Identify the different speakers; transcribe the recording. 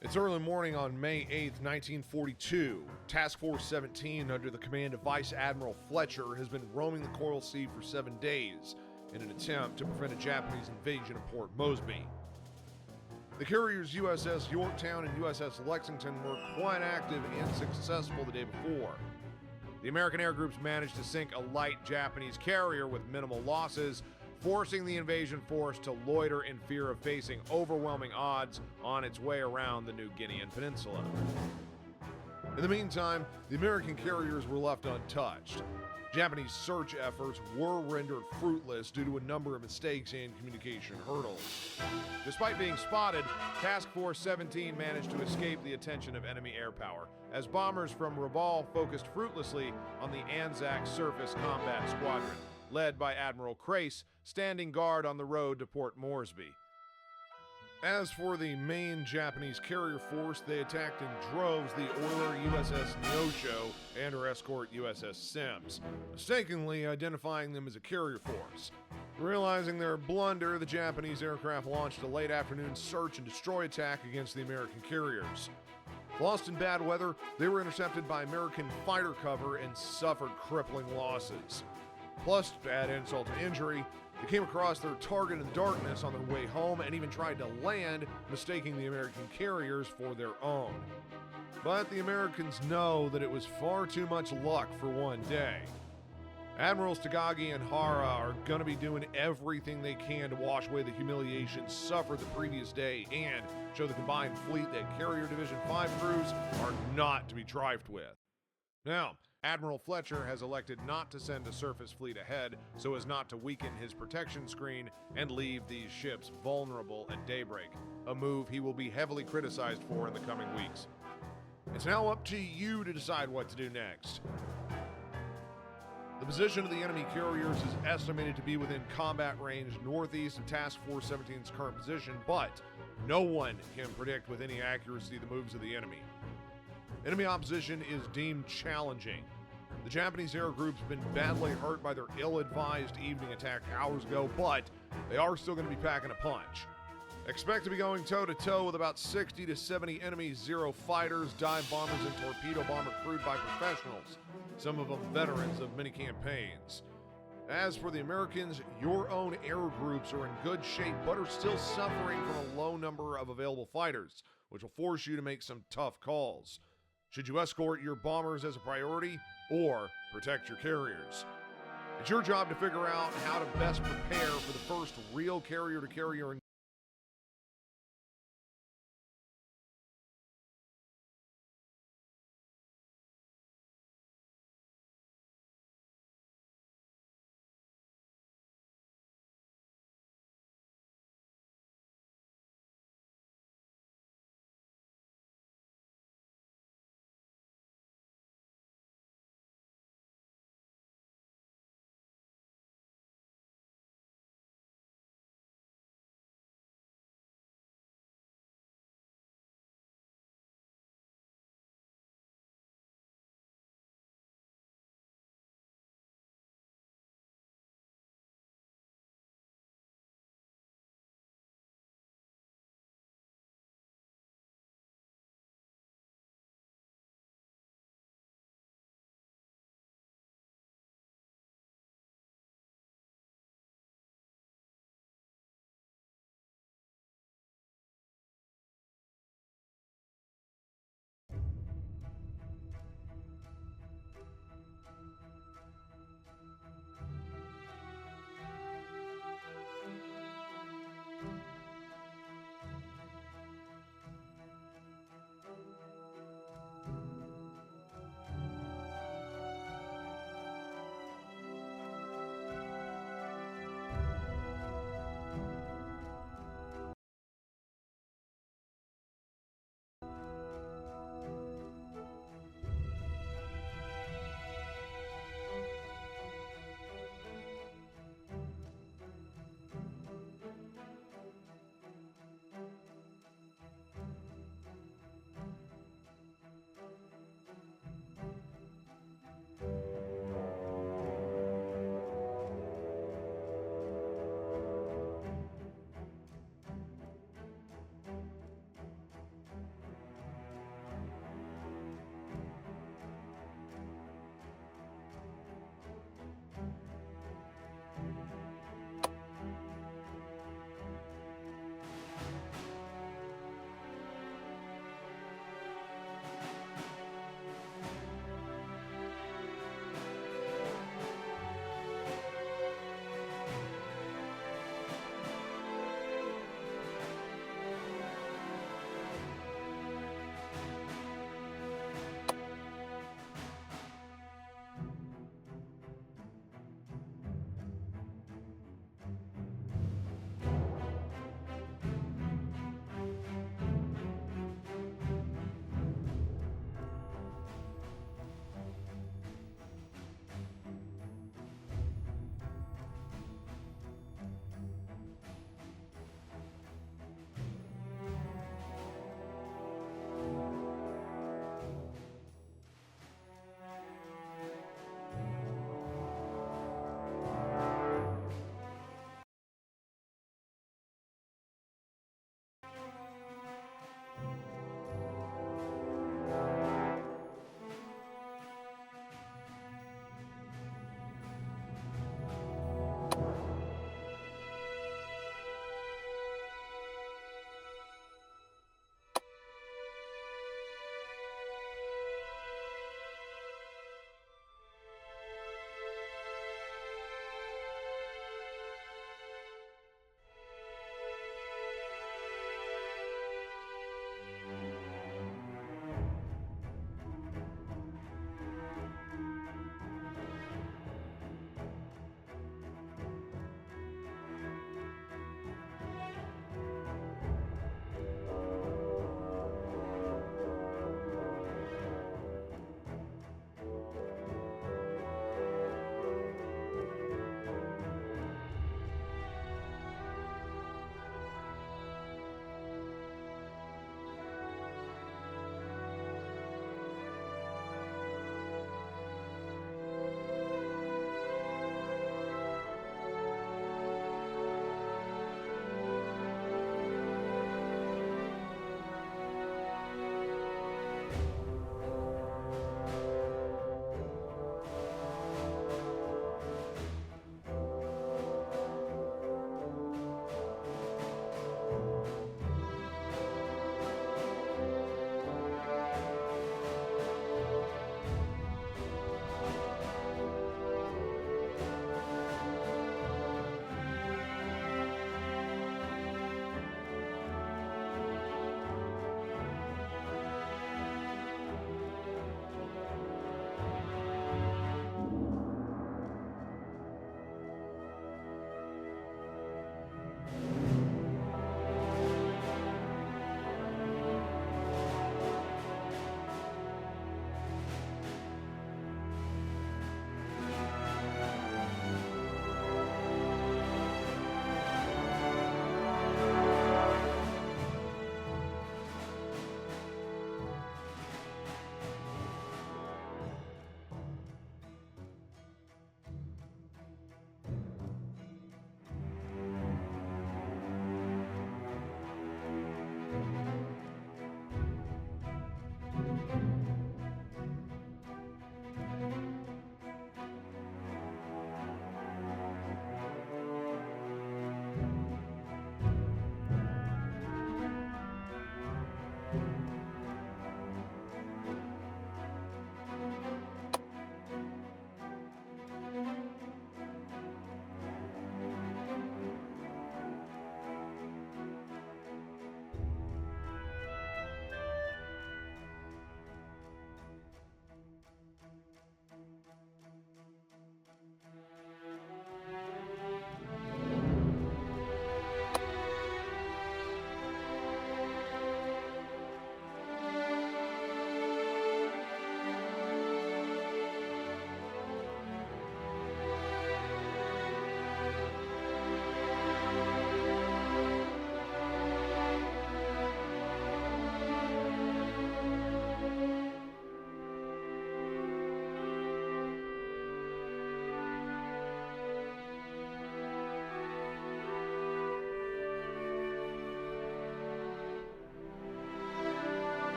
Speaker 1: It's early morning on May 8th, 1942. Task Force 17, under the command of Vice Admiral Fletcher, has been roaming the Coral Sea for 7 days in an attempt to prevent a Japanese invasion of Port Moresby. The carriers USS Yorktown and USS Lexington were quite active and successful the day before. The American air groups managed to sink a light Japanese carrier with minimal losses, forcing the invasion force to loiter in fear of facing overwhelming odds on its way around the New Guinean Peninsula. In the meantime, the American carriers were left untouched. Japanese search efforts were rendered fruitless due to a number of mistakes and communication hurdles. Despite being spotted, Task Force 17 managed to escape the attention of enemy air power, as bombers from Rabaul focused fruitlessly on the Anzac Surface Combat Squadron, led by Admiral Prose, standing guard on the road to Port Moresby. As for the main Japanese carrier force, they attacked in droves the oiler USS Neosho and her escort USS Sims, mistakenly identifying them as a carrier force. Realizing their blunder, the Japanese aircraft launched a late afternoon search and destroy attack against the American carriers. Lost in bad weather, they were intercepted by American fighter cover and suffered crippling losses. Plus, to add insult to injury, they came across their target in darkness on their way home and even tried to land, mistaking the American carriers for their own. But the Americans know that it was far too much luck for one day. Admirals Tagagi and Hara are going to be doing everything they can to wash away the humiliation suffered the previous day and show the combined fleet that Carrier Division 5 crews are not to be trifled with. Now, Admiral Fletcher has elected not to send a surface fleet ahead so as not to weaken his protection screen and leave these ships vulnerable at daybreak, a move he will be heavily criticized for in the coming weeks. It's now up to you to decide what to do next. The position of the enemy carriers is estimated to be within combat range northeast of Task Force 17's current position, but no one can predict with any accuracy the moves of the enemy. Enemy opposition is deemed challenging. The Japanese air group's been badly hurt by their ill-advised evening attack hours ago, but they are still going to be packing a punch. Expect to be going toe-to-toe with about 60 to 70 enemy Zero fighters, dive bombers, and torpedo bomber crewed by professionals, some of them veterans of many campaigns. As for the Americans, your own air groups are in good shape but are still suffering from a low number of available fighters, which will force you to make some tough calls. Should you escort your bombers as a priority or protect your carriers? It's your job to figure out how to best prepare for the first real carrier-to-carrier